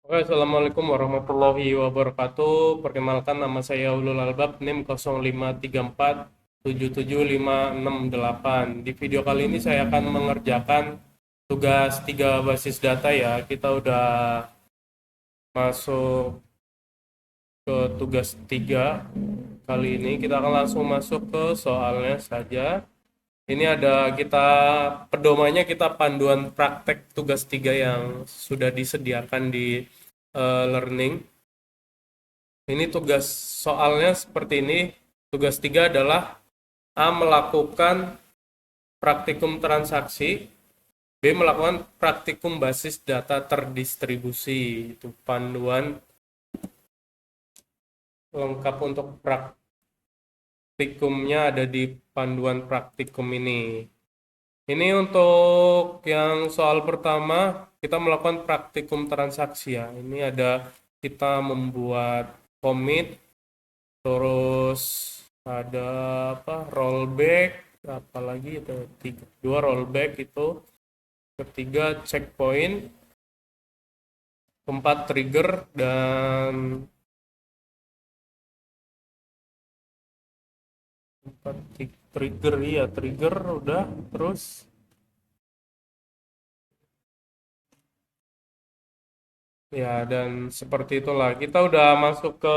Oke, Assalamualaikum warahmatullahi wabarakatuh. Perkenalkan nama saya Ulul Albab, NIM 0534777568. Di video kali ini saya akan mengerjakan tugas 3 basis data ya. Kita udah masuk ke tugas 3 kali ini. Kita akan langsung masuk ke soalnya saja. Ini ada pedomannya kita panduan praktek tugas 3 yang sudah disediakan di learning. Ini tugas soalnya seperti ini. Tugas 3 adalah A. Melakukan praktikum transaksi. B. Melakukan praktikum basis data terdistribusi. Itu panduan lengkap untuk praktikumnya ada di panduan praktikum ini. Ini untuk yang soal pertama, kita melakukan praktikum transaksi ya. Ini ada kita membuat komit, terus ada rollback, apalagi itu dua rollback itu, ketiga checkpoint, keempat trigger, dan empat trigger ya trigger udah. Terus ya, dan seperti itulah kita udah masuk ke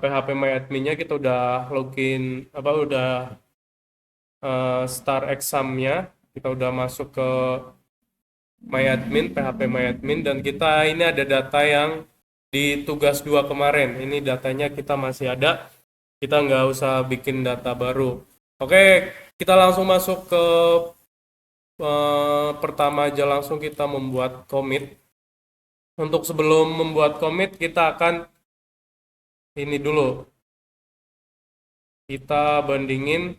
PHP MyAdmin-nya. Kita udah login, udah start exam-nya, kita udah masuk ke MyAdmin, PHP MyAdmin, dan kita ini ada data yang di tugas 2 kemarin. Ini datanya kita masih ada, kita nggak usah bikin data baru. Oke, kita langsung masuk ke pertama aja, langsung kita membuat commit. Untuk sebelum membuat commit, kita akan ini dulu, kita bandingin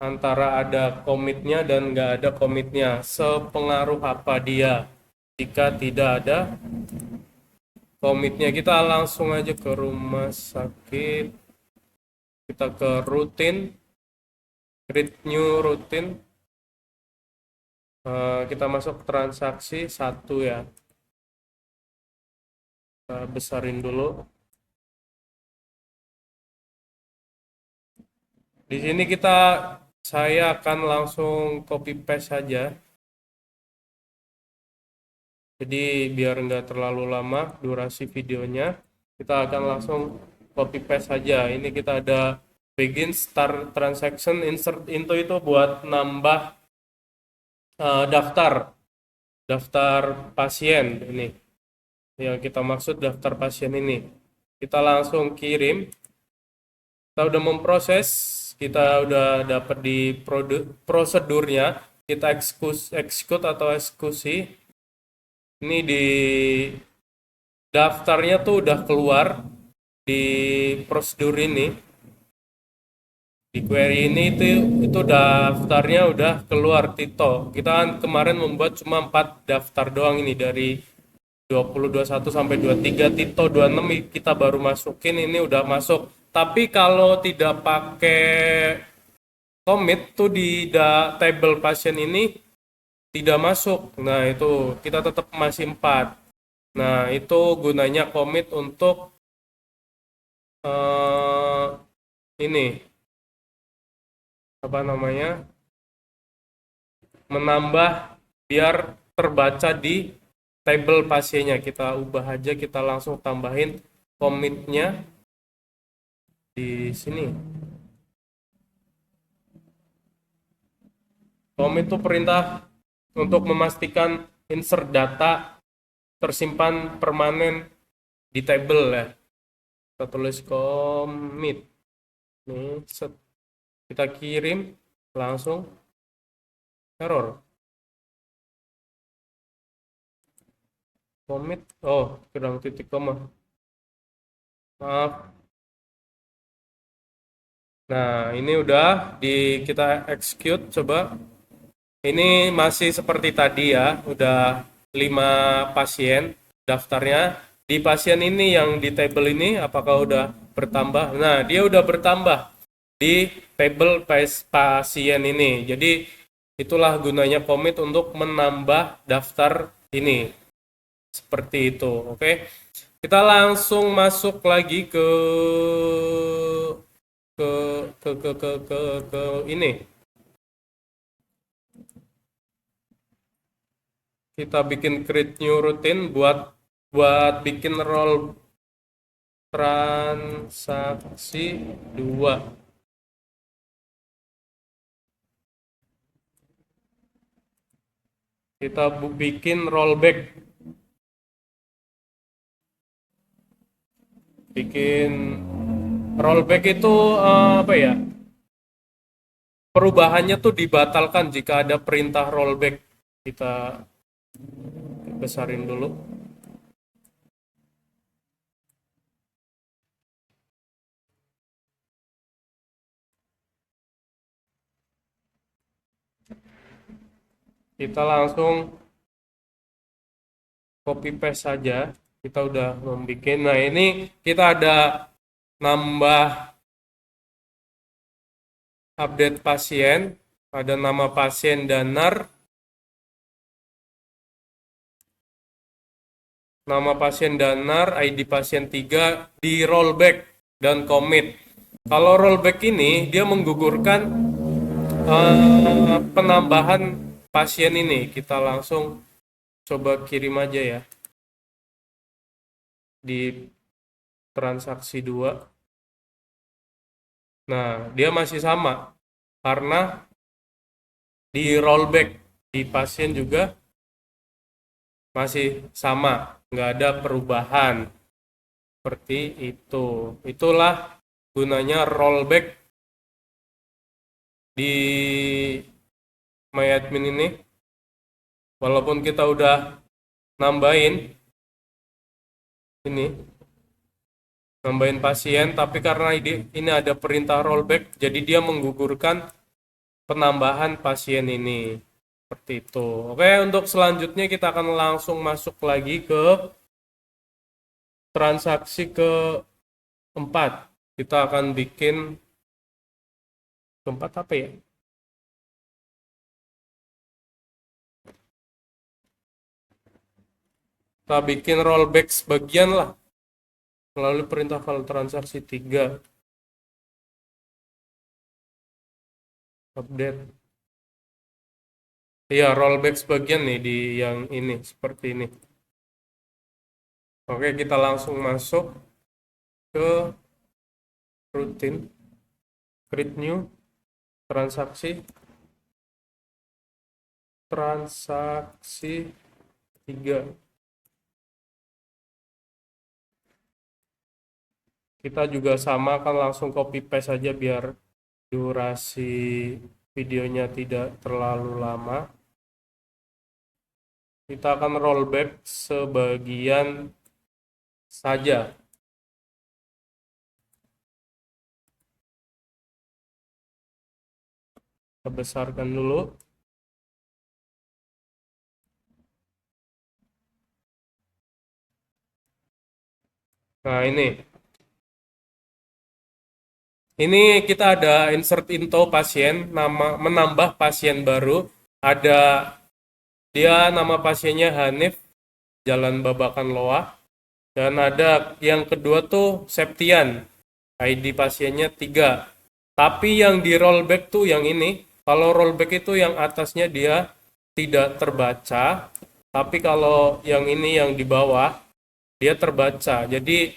antara ada komitnya dan nggak ada komitnya. Sepengaruh apa dia jika tidak ada komitnya? Kita langsung aja ke rumah sakit. Kita ke rutin, create new rutin. Kita masuk transaksi satu ya. Kita besarin dulu. Di sini saya akan langsung copy paste saja. Jadi biar nggak terlalu lama durasi videonya, kita akan langsung copy paste saja. Ini kita ada begin start transaction, insert into itu buat nambah daftar pasien ini. Yang kita maksud daftar pasien ini. Kita langsung kirim. Kita udah memproses, kita udah dapat di prosedurnya, kita execute atau eksekusi. Ini di daftarnya tuh udah keluar di prosedur ini. Di query ini itu daftarnya udah keluar Tito. Kita kan kemarin membuat cuma 4 daftar doang ini, dari 20, 21 sampai 23. Tito 26 kita baru masukin, ini udah masuk. Tapi kalau tidak pakai commit tuh di table pasien ini tidak masuk. Nah, itu kita tetap masih 4. Nah, itu gunanya commit untuk ini menambah biar terbaca di table pasiennya. Kita ubah aja, kita langsung tambahin commitnya di sini. Commit itu perintah untuk memastikan insert data tersimpan permanen di table ya. Kita tulis commit. Nih, kita kirim, langsung error. Commit, oh kurang titik koma. Maaf. Nah, ini udah kita execute, coba. Ini masih seperti tadi ya, udah 5 pasien daftarnya. Di pasien ini yang di table ini apakah udah bertambah? Nah, dia udah bertambah di table pasien ini. Jadi itulah gunanya commit, untuk menambah daftar ini. seperti itu. Oke, kita langsung masuk lagi ke ke ini. Kita bikin create new routine buat buat bikin role transaksi 2. Kita bikin rollback. Bikin rollback itu apa ya? Perubahannya tuh dibatalkan jika ada perintah rollback. Kita besarin dulu. Kita langsung copy paste saja. Kita udah membuat. Nah, ini kita ada nambah update pasien, ada nama pasien Danar, ID pasien 3 di rollback dan commit. Kalau rollback ini dia menggugurkan penambahan pasien ini. Kita langsung coba kirim aja ya di transaksi 2. Nah, dia masih sama karena di rollback di pasien juga masih sama, nggak ada perubahan seperti itu. Itulah gunanya rollback di MyAdmin ini. Walaupun kita udah nambahin ini, nambahin pasien, tapi karena ini ada perintah rollback, jadi dia menggugurkan penambahan pasien ini. Seperti itu. Oke, untuk selanjutnya kita akan langsung masuk lagi ke transaksi keempat. Kita akan bikin keempat apa ya? Kita bikin rollback sebagian lah melalui perintah file transaksi 3. Update. Iya, rollback sebagian nih di yang ini, seperti ini. Oke, kita langsung masuk ke rutin, create new, transaksi 3. Kita juga sama kan langsung copy paste saja biar durasi videonya tidak terlalu lama. Kita akan rollback sebagian saja. Kita besarkan dulu. Nah, ini kita ada insert info pasien, menambah pasien baru. Ada dia nama pasiennya Hanif, Jalan Babakan Loa. Dan ada yang kedua tuh Septian, ID pasiennya 3. Tapi yang di rollback tuh yang ini. Kalau rollback itu yang atasnya dia tidak terbaca. Tapi kalau yang ini yang di bawah dia terbaca. Jadi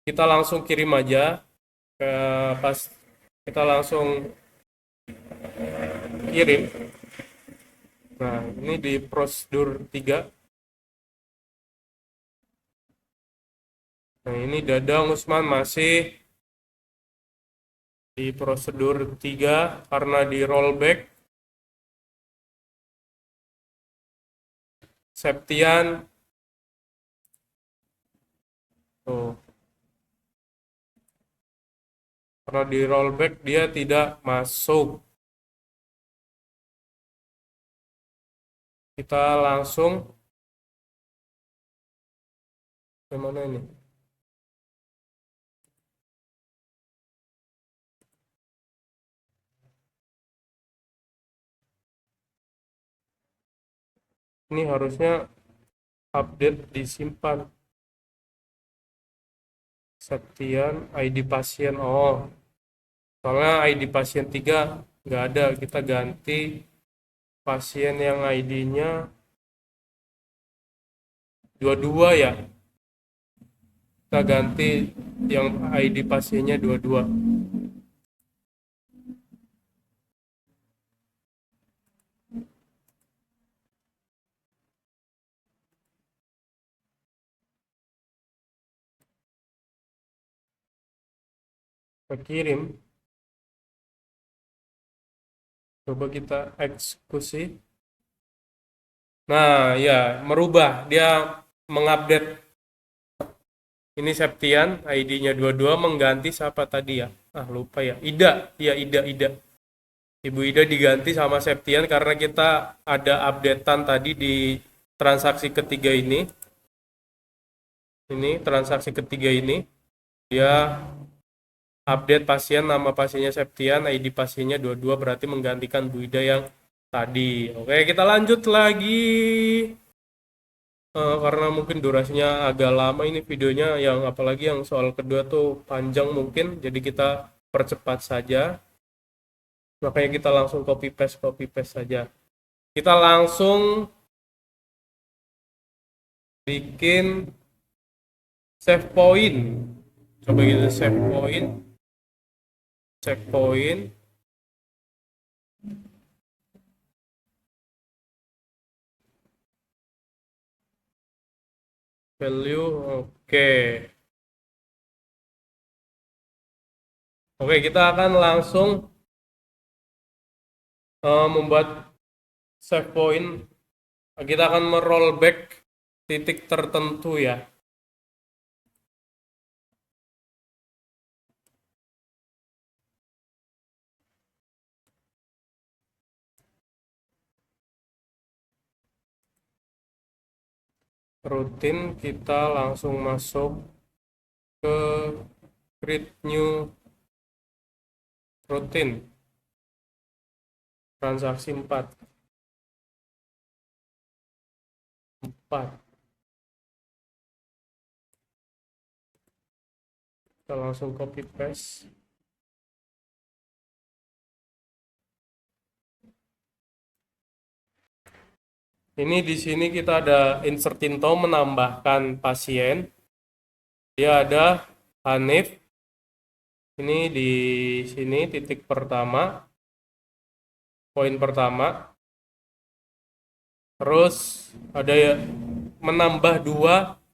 kita langsung kirim aja ke pas kita langsung kirim. Nah, ini di prosedur 3. Nah, ini Dadang Usman masih di prosedur 3 karena di rollback. Septian tuh, karena di rollback dia tidak masuk. Kita langsung ke mana ini? Ini harusnya update disimpan. Septian ID pasien. Oh, soalnya ID pasien 3 nggak ada, kita ganti pasien yang ID-nya 22 ya. Kita ganti yang ID pasiennya 22. Kita kirim. Coba kita eksekusi. Nah, ya, merubah. Dia mengupdate. Ini Septian, ID-nya 22 mengganti siapa tadi ya? Ah, lupa ya. Ida. Iya, Ida. Ibu Ida diganti sama Septian karena kita ada updatean tadi di transaksi ketiga ini. Ini transaksi ketiga ini. Dia update pasien, nama pasiennya Septian, ID pasiennya 22 berarti menggantikan Bu Ida yang tadi. Oke, kita lanjut lagi. Karena mungkin durasinya agak lama ini videonya, yang apalagi yang soal kedua tuh panjang mungkin, jadi kita percepat saja. Makanya kita langsung copy paste saja. Kita langsung bikin save point. Coba kita save point, checkpoint. Value, oke. Oke, kita akan langsung membuat save point. Kita akan merollback titik tertentu ya. Rutin, kita langsung masuk ke create new rutin. Transaksi 4. Kita langsung copy paste. Ini di sini kita ada insert info menambahkan pasien. Dia ada Hanif. Ini di sini titik pertama, poin pertama. Terus ada menambah 3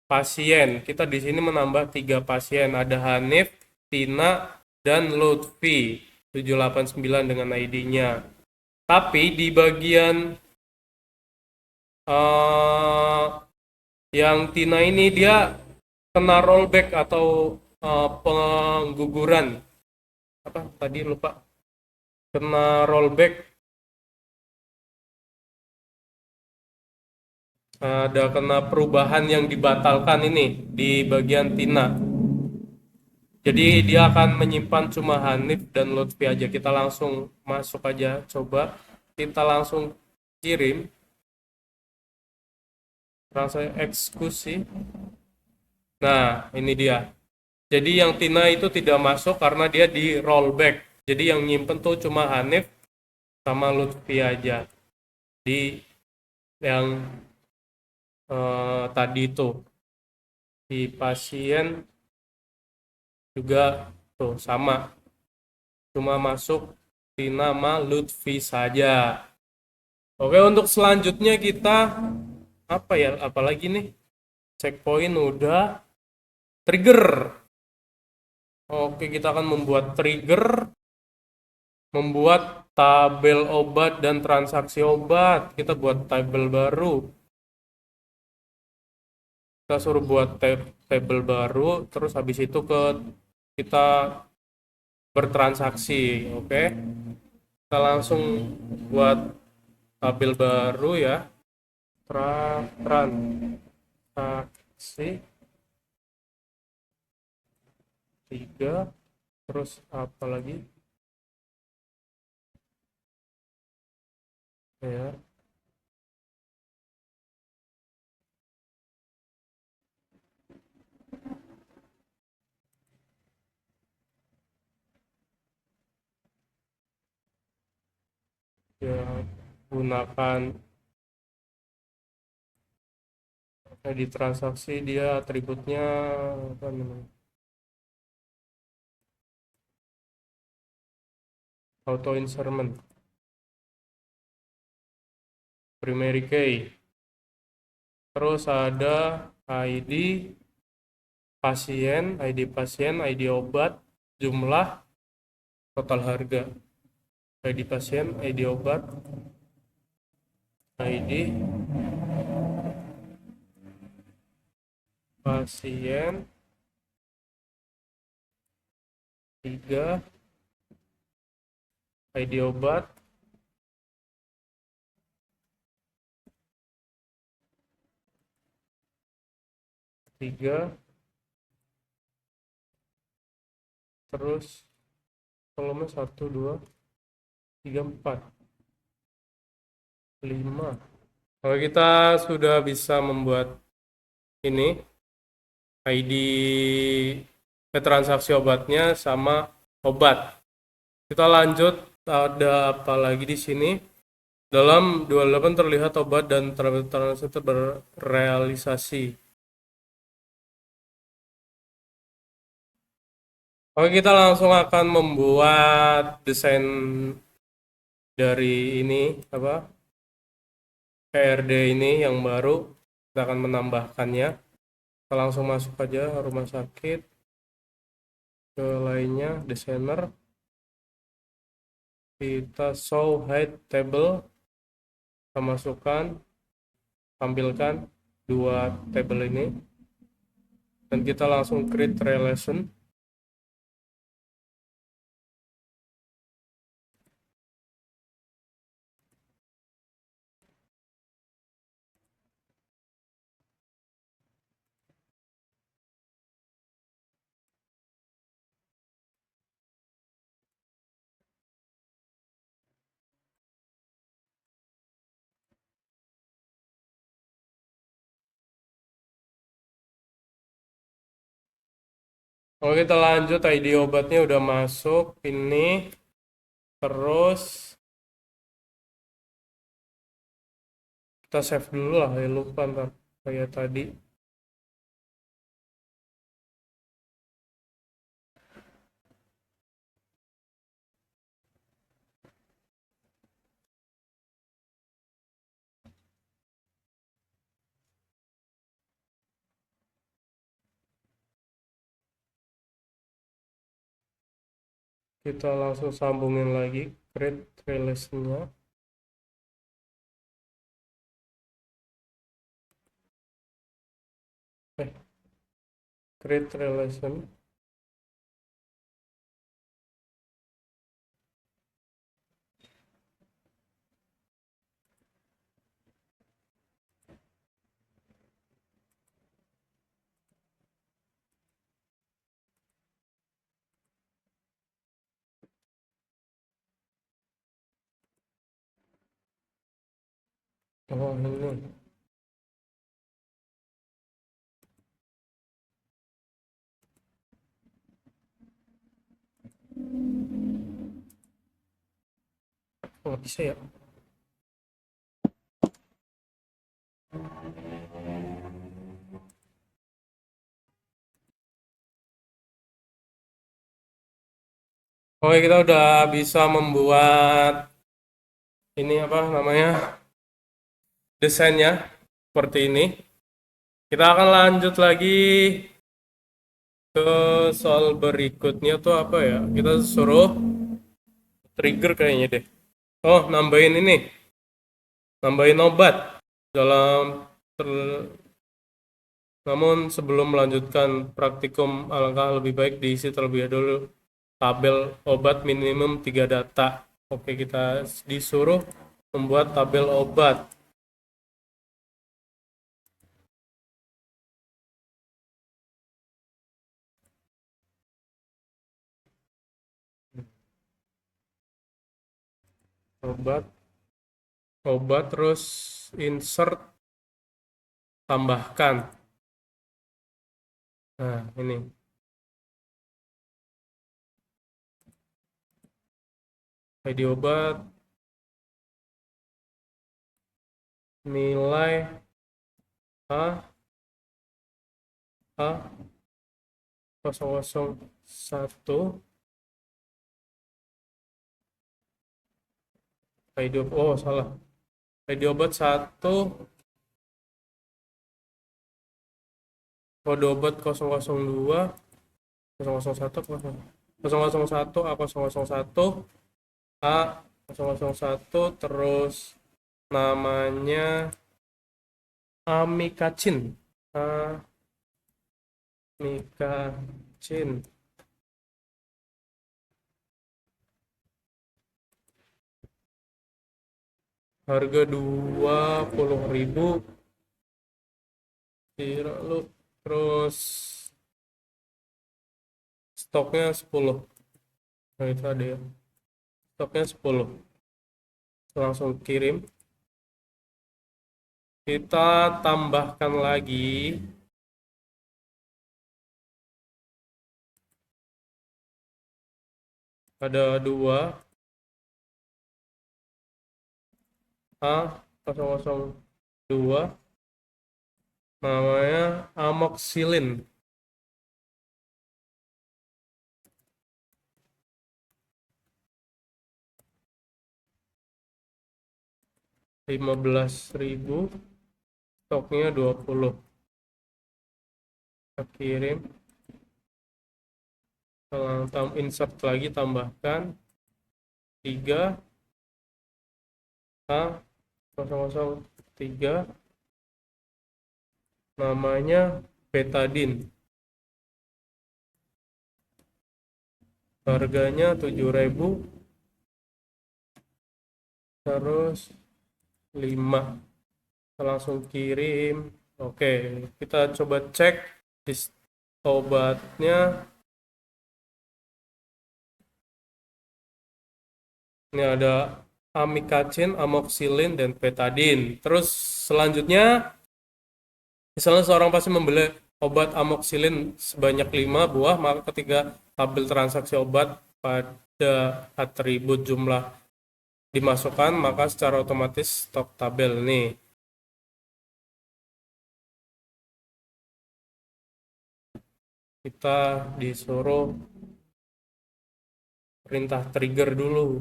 pasien. Kita di sini menambah 3 pasien. Ada Hanif, Tina, dan Lutfi 789 dengan ID-nya. Tapi di bagian yang Tina ini dia kena rollback atau pengguguran. Apa tadi lupa. Kena rollback. Ada kena perubahan yang dibatalkan ini di bagian Tina. Jadi dia akan menyimpan cuma Hanif dan Lutfi aja. Kita langsung masuk aja, coba. Kita langsung kirim. Langsung eksekusi. Nah, ini dia. Jadi yang Tina itu tidak masuk karena dia di rollback. Jadi yang nyimpen tuh cuma Hanif sama Lutfi aja. Di yang tadi itu. Di pasien juga tuh sama. Cuma masuk Tina sama Lutfi saja. Oke, untuk selanjutnya kita apa ya? Apalagi nih? Checkpoint udah. Trigger. Oke, kita akan membuat trigger, membuat tabel obat dan transaksi obat. Kita buat tabel baru. Kita suruh buat tabel baru, terus habis itu kita bertransaksi, oke? Kita langsung buat tabel baru ya. Transaksi 3, terus apa lagi? ya. Ya, gunakan edit transaksi, dia atributnya apa namanya, auto insertion, primary key, terus ada ID pasien, ID obat, jumlah, total harga. ID pasien, ID obat, ID pasien 3, ID obat 3, terus kolomnya 1, 2, 3, 4, 5. Kalau kita sudah bisa membuat ini ID transaksi obatnya sama obat, kita lanjut. Ada apa lagi di sini? Dalam 28 terlihat obat dan transaksi berrealisasi. Oke, kita langsung akan membuat desain dari ini apa, PRD ini yang baru. Kita akan menambahkannya. Kita langsung masuk aja rumah sakit, ke lainnya, desainer, kita show height table, kita masukkan, tampilkan dua table ini, dan kita langsung create relation. Oke, kita lanjut. ID obatnya udah masuk ini, terus kita save dulu lah, ya lupa ntar kayak tadi. Kita langsung sambungin lagi create relation-nya. Create relation. Oh, ini. Oh, bisa ya? Oke, kita udah bisa membuat ini apa namanya, desainnya seperti ini. Kita akan lanjut lagi ke soal berikutnya tuh apa ya? Kita suruh trigger kayaknya deh. Oh, nambahin obat dalam namun sebelum melanjutkan praktikum, alangkah lebih baik diisi terlebih dahulu tabel obat minimum 3 data. Oke, kita disuruh membuat tabel obat. Obat obat, terus insert, tambahkan. Nah, ini. ID obat, nilai A, A, 001, ID, oh salah. ID obat 1, kode obat 002, 001, 001, A001, A001, terus namanya Amikacin. Amikacin. Harga 20.000. Kira lu. Terus stoknya 10. Nah, itu ada ya. Stoknya 10. Langsung kirim. Kita tambahkan lagi. Ada 2. A002. Namanya amoxicillin. Rp15.000. Stoknya 20. Kita kirim. Insert lagi, tambahkan 3 A003, namanya betadin, harganya 7.000, terus 5. Kita langsung kirim. Oke, kita coba cek list obatnya. Ini ada amikacin, amoxicillin, dan betadin. Terus selanjutnya, misalnya seorang pasien membeli obat amoxicillin sebanyak 5 buah, maka ketika tabel transaksi obat pada atribut jumlah dimasukkan, maka secara otomatis stok tabel nih. Kita disuruh perintah trigger dulu.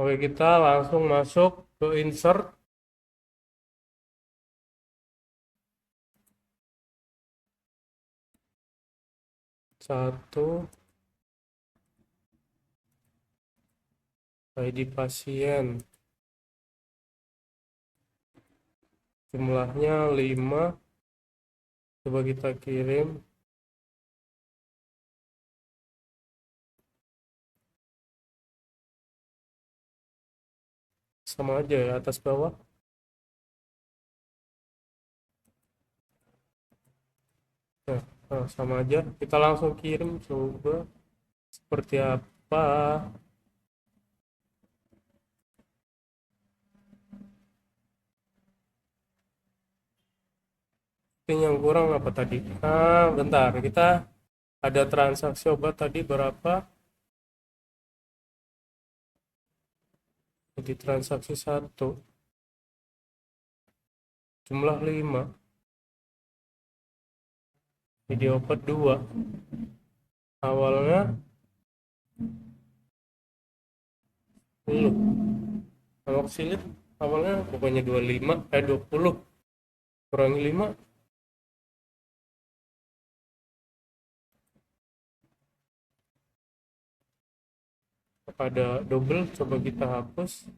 Oke, kita langsung masuk ke insert. Satu, ID pasien. Jumlahnya 5. Coba kita kirim. Sama aja ya, atas bawah. Nah, sama aja. Kita langsung kirim, coba seperti apa. Ini yang kurang apa tadi? Bentar. Kita ada transaksi obat tadi berapa? Jadi transaksi 1. Jumlah 5. Video obat 2. Awalnya 10. Amoxicillin awalnya pokoknya 25, 20. Kurangi 5. Pada double, coba kita hapus.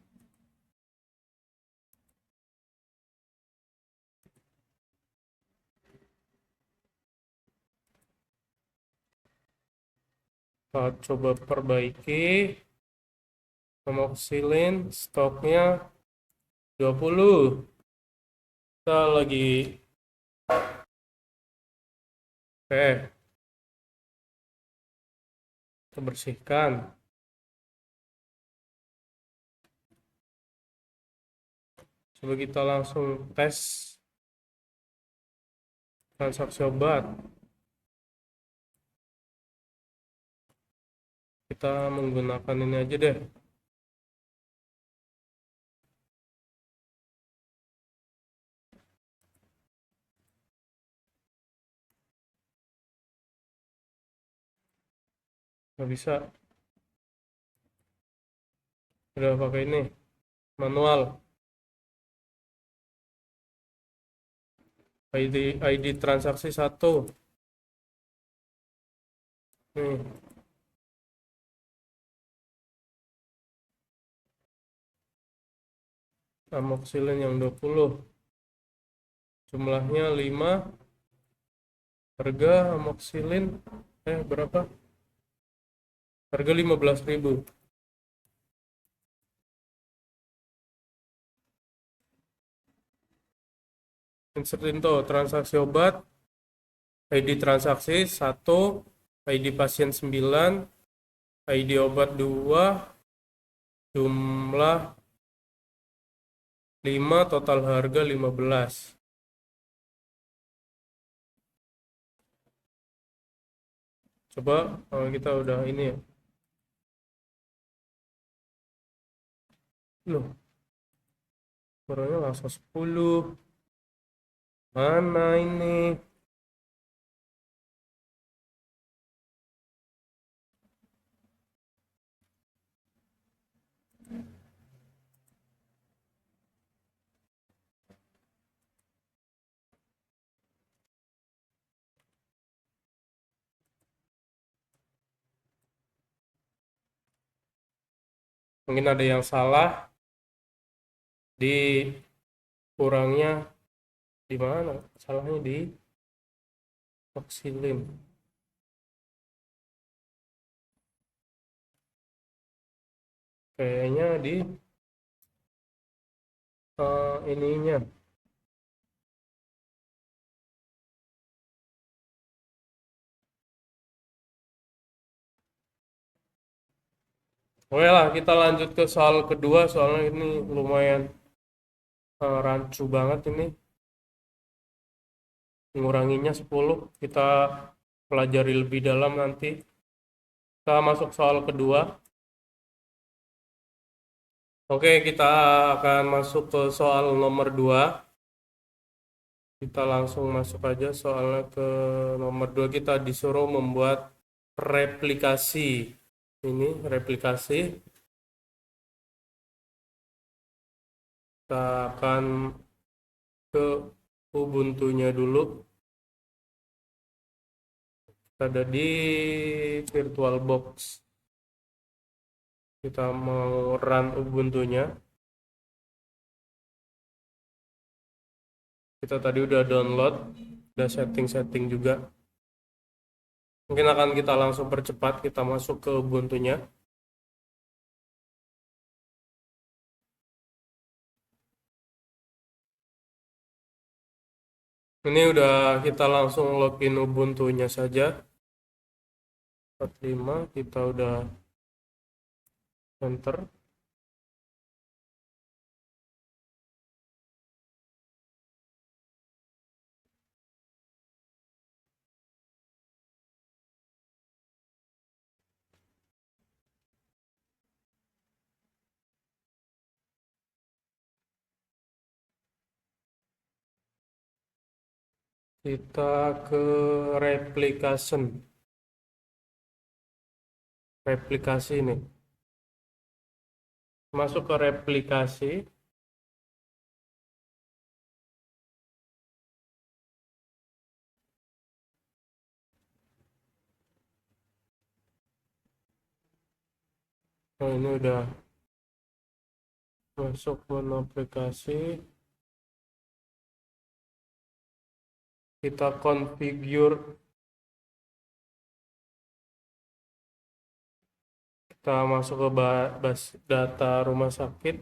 Kita coba perbaiki. Amoxicillin stoknya 20. Kita lagi kita bersihkan. Coba kita langsung tes transaksi obat. Kita menggunakan ini aja deh. Nggak bisa. Udah pakai ini. Manual. ID transaksi 1. Nih. Amoxicillin yang 20. Jumlahnya 5. Harga amoxicillin berapa? Harga 15.000. Insert info transaksi obat, ID transaksi 1, ID pasien 9, ID obat 2, jumlah 5, total harga 15. Coba kalau kita udah ini ya. Loh, orangnya langsung 10. Mana ini? Mungkin ada yang salah di kurangnya di mana? Salahnya di Oxilin. Kayaknya di ininya. Oke lah, kita lanjut ke soal kedua. Soalnya ini lumayan rancu banget ini. Menguranginya 10. Kita pelajari lebih dalam nanti. Kita masuk soal kedua. Oke, kita akan masuk ke soal nomor 2. Kita langsung masuk aja soalnya ke nomor 2. Kita disuruh membuat replikasi. Ini replikasi. Kita akan ke Ubuntu-nya dulu. Kita ada di VirtualBox. Kita mau run Ubuntu-nya. Kita tadi udah download, udah setting-setting juga. Mungkin akan kita langsung percepat, kita masuk ke Ubuntu-nya. Ini udah kita langsung login Ubuntu-nya saja. 45, kita udah enter. Kita ke replikasi nih. Masuk ke replikasi. Oh, ini udah masuk menu aplikasi. Kita configure. Kita masuk ke base data rumah sakit.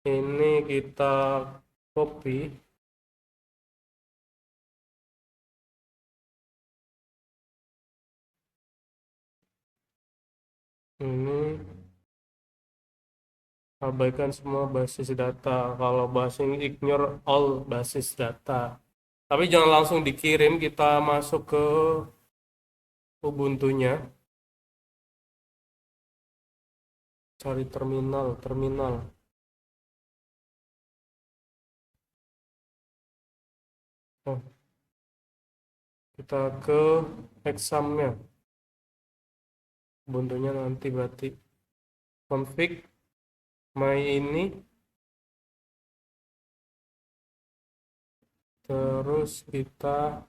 Ini kita copy. Ini abaikan semua basis data. Kalau bahasing ignore all basis data. Tapi jangan langsung dikirim, kita masuk ke Ubuntu-nya, cari terminal. Oh, kita ke examnya, Ubuntu-nya nanti berarti config my ini, terus kita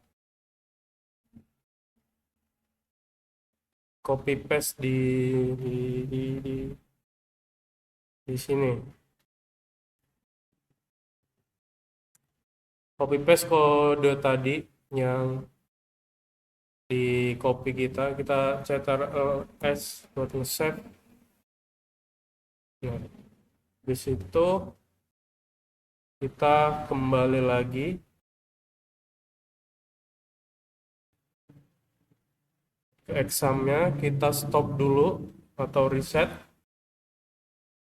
copy paste di, di, di, di sini. Copy paste kode tadi yang di copy kita cetar s buat nge-save. Nah, di situ kita kembali lagi ke examnya, kita stop dulu atau reset,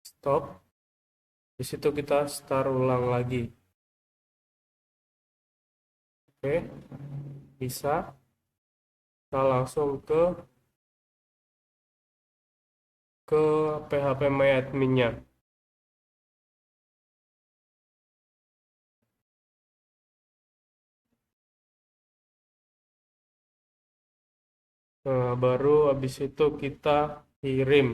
stop. Di situ kita start ulang lagi. Oke, bisa. Kita langsung ke PHP My Admin-nya. Nah, baru habis itu kita kirim.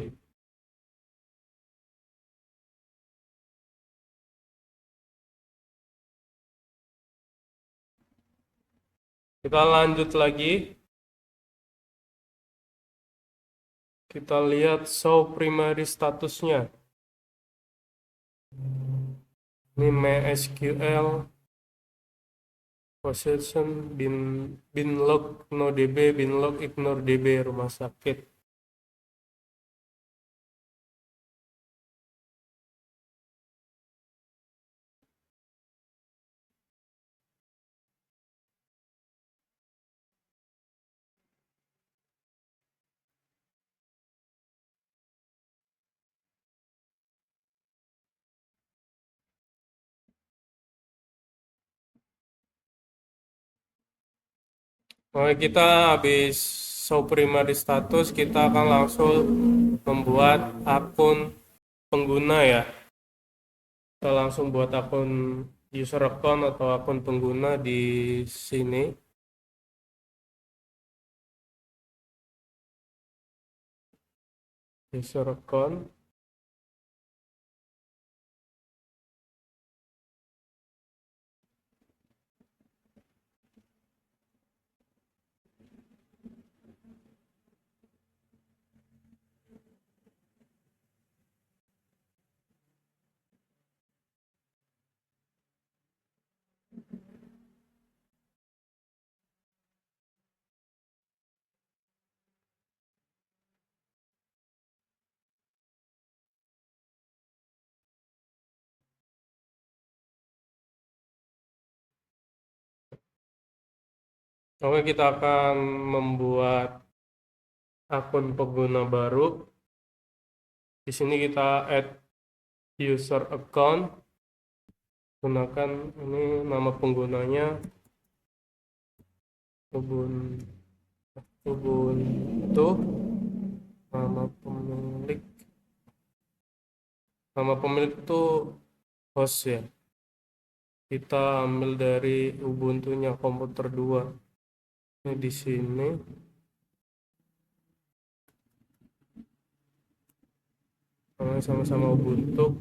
Kita lanjut lagi. Kita lihat show primary statusnya. Ini MySQL possession binlog no db binlog ignore db rumah sakit. Oke, kita habis show primary status, kita akan langsung membuat akun pengguna ya. Kita langsung buat akun user account atau akun pengguna di sini. User account. Oke, kita akan membuat akun pengguna baru. Di sini kita add user account. Gunakan ini nama penggunanya Ubuntu. Nama pemilik. Nama pemilik itu host ya. Kita ambil dari Ubuntu-nya komputer 2. Ini di sini. Sama-sama Ubuntu.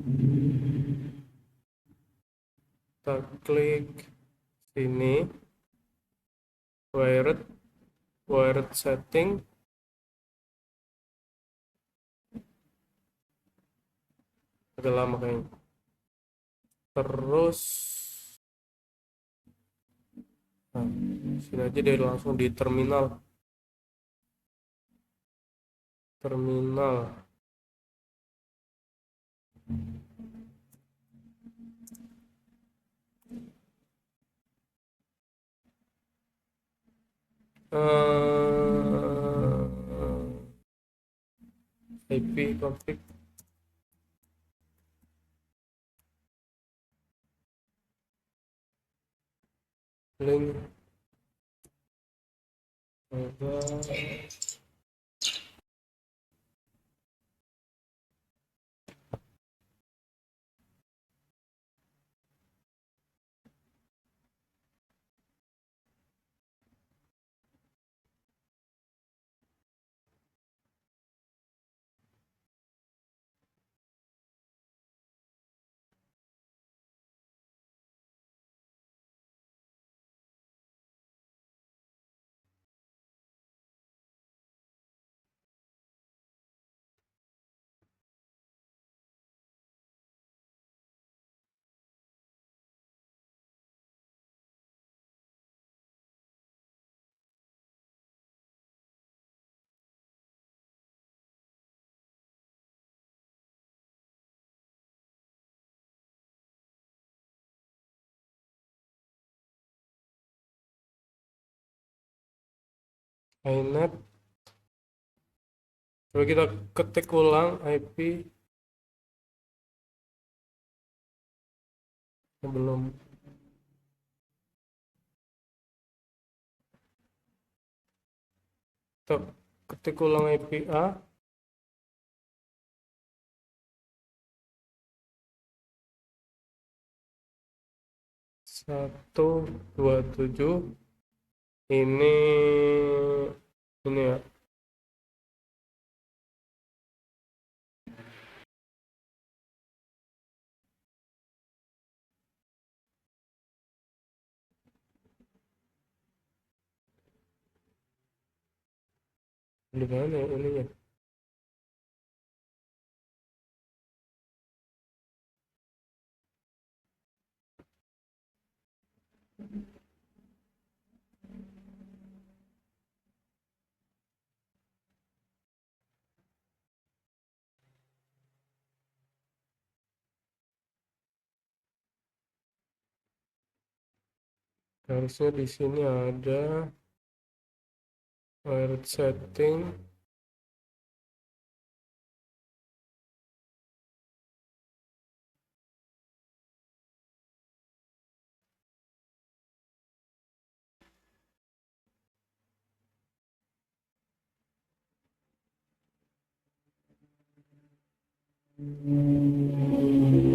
Kita klik sini. Wired setting. Agak lama kayaknya. Terus nah, sini aja deh langsung di terminal. IP config link ada inet. Coba kita ketik ulang IP belum. Kita ketik ulang IP A 127 ini ya. Di mana ya ininya? Harusnya di sini ada wireless setting.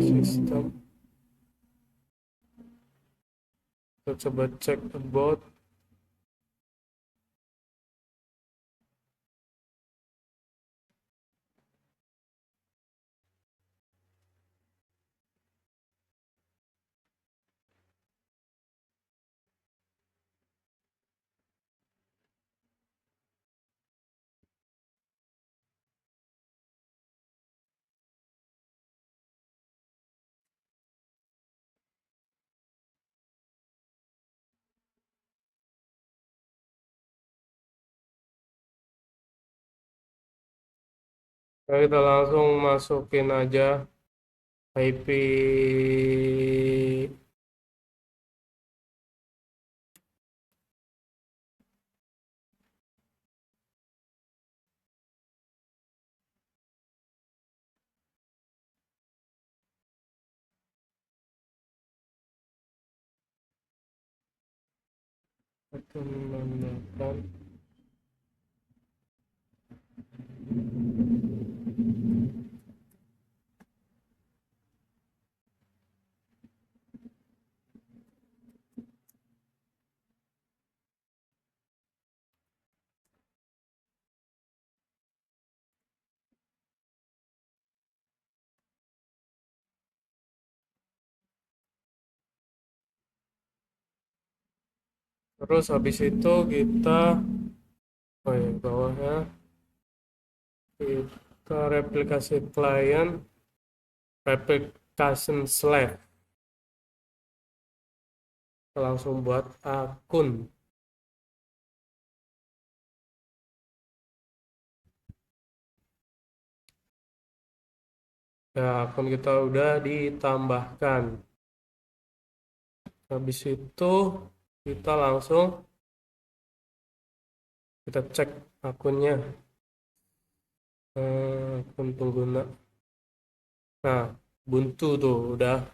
Sistem. Kita coba cek about. Nah, kita langsung masukin aja IP atau menambahkan. Terus habis itu kita bawahnya kita replikasi client replication slave. Kita langsung buat akun. Ya, akun kita udah ditambahkan. Habis itu kita langsung kita cek akunnya, akun pengguna. Nah, buntu tuh udah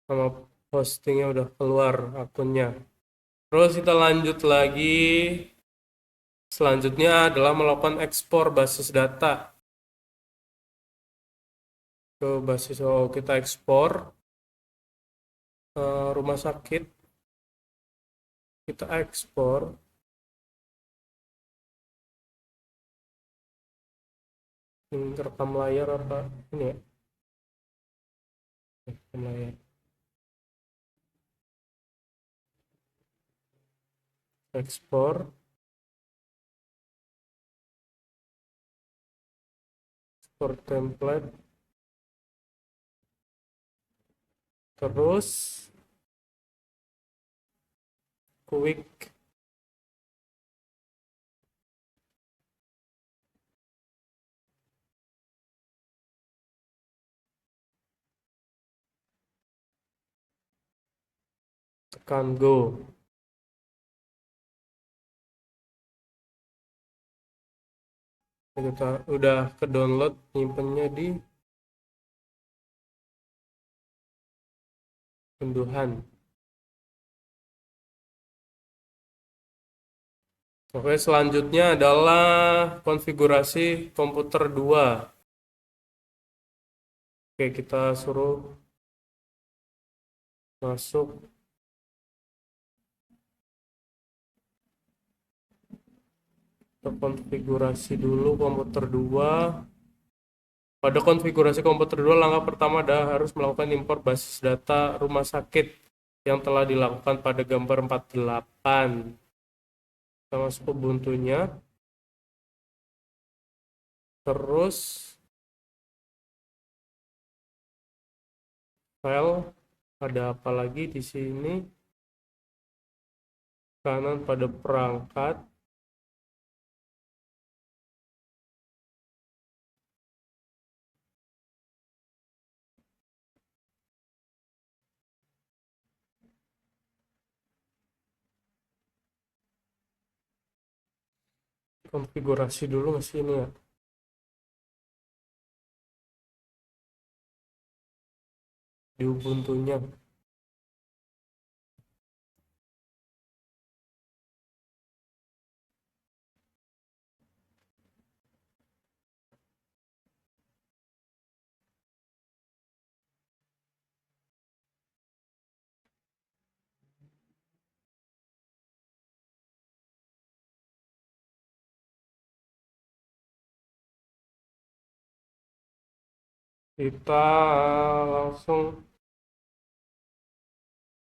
sama hostingnya udah keluar akunnya. Terus kita lanjut lagi. Selanjutnya adalah melakukan ekspor basis data ke basis. Oh, kita ekspor rumah sakit. Kita ekspor. Ini rekam layar apa? Ini ya, rekam layar. Ekspor. Ekspor template. Terus quick tekan go. Kita udah ke download, nyimpennya di unduhan. Oke, selanjutnya adalah konfigurasi komputer 2. Oke, kita suruh masuk ke konfigurasi dulu komputer 2. Pada konfigurasi komputer 2, langkah pertama adalah harus melakukan impor basis data rumah sakit yang telah dilakukan pada gambar 48. Kita masuk ke Ubuntu-nya. Terus file, ada apa lagi di sini? Kanan pada perangkat. Konfigurasi dulu ke sini ya. Di Ubuntu-nya. Kita langsung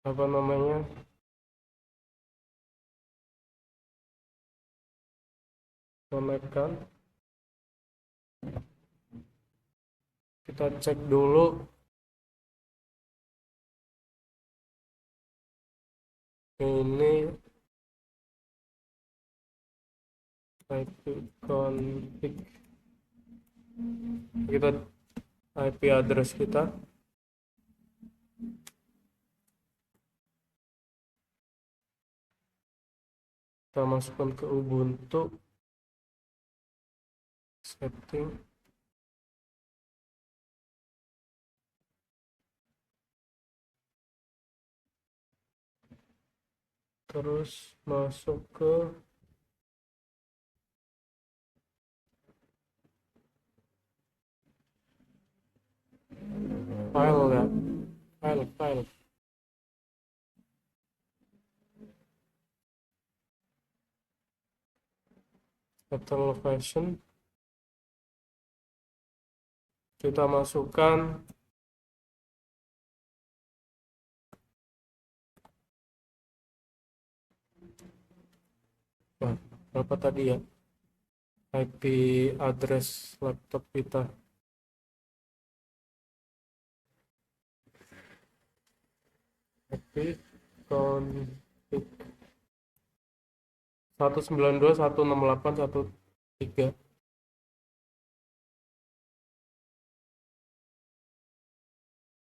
apa namanya? Konekkan. Kita cek dulu ini IP config. Kita IP address kita. Kita masukkan ke Ubuntu setting. Terus masuk ke file ya. File. Cattle version. Kita masukkan berapa tadi ya? IP address laptop kita. IP config 192.168.1.3.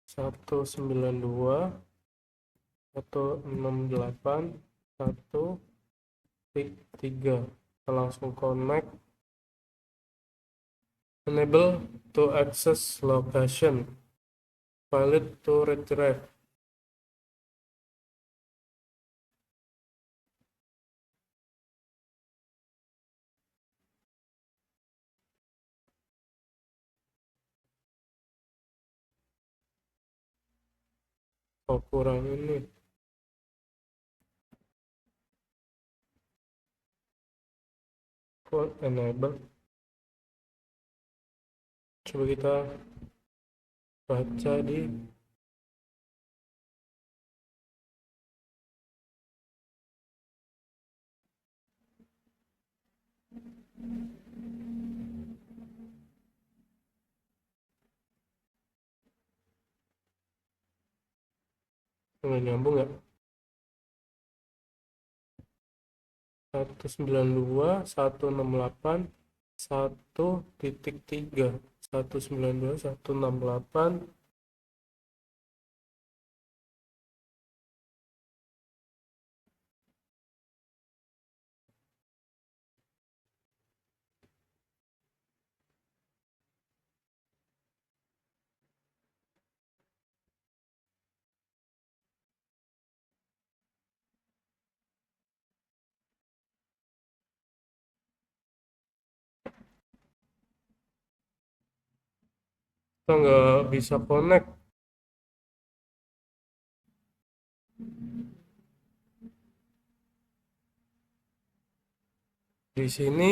192.168.1.3. Kita langsung connect. Enable to access location. Valid to retrieve. Oh, kurang ini. Kok enable? Coba kita baca di nggak nyambung ya. 192 168 1.3 192 168. Kita nggak bisa connect di sini.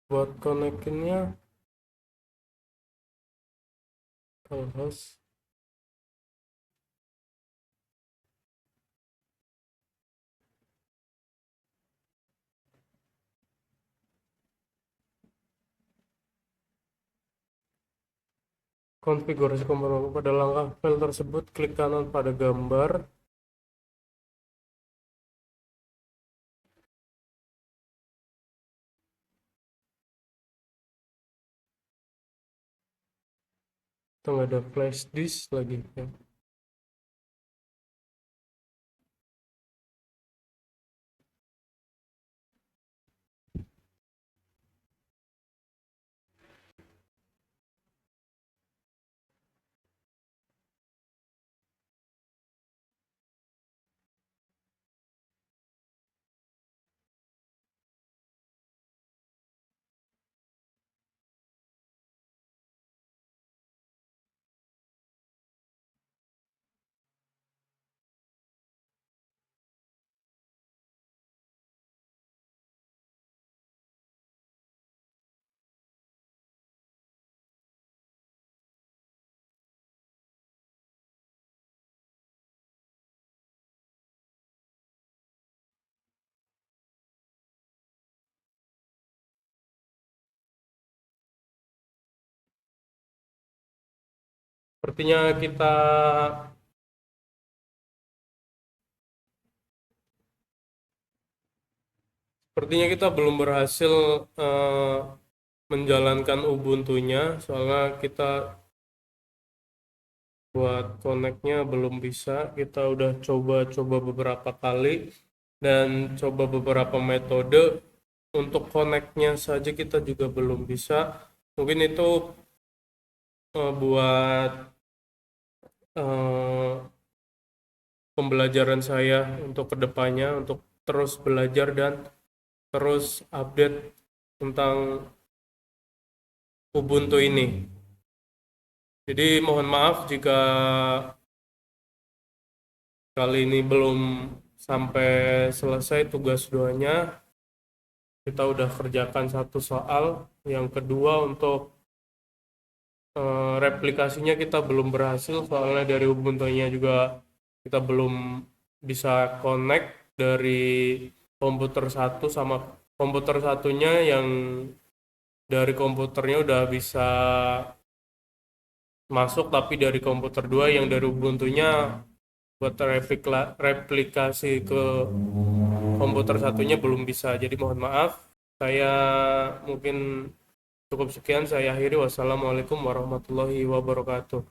Buat connectingnya harus konfigurasi komponen. Pada langkah file tersebut, klik kanan pada gambar. Itu nggak ada flash disk lagi ya. Sepertinya kita belum berhasil eh, menjalankan Ubuntu-nya, soalnya kita buat connect-nya belum bisa. Kita udah coba-coba beberapa kali dan coba beberapa metode untuk connect-nya saja kita juga belum bisa. Mungkin itu buat eh, pembelajaran saya untuk kedepannya, untuk terus belajar dan terus update tentang Ubuntu ini. Jadi mohon maaf jika kali ini belum sampai selesai tugas duanya. Kita udah kerjakan satu soal. Yang kedua untuk replikasinya kita belum berhasil, soalnya dari Ubuntu-nya juga kita belum bisa connect dari komputer satu sama komputer satunya, yang dari komputernya udah bisa masuk, tapi dari komputer dua yang dari Ubuntu-nya buat replikasi ke komputer satunya belum bisa. Jadi mohon maaf, saya mungkin cukup sekian, saya akhiri. Wassalamualaikum warahmatullahi wabarakatuh.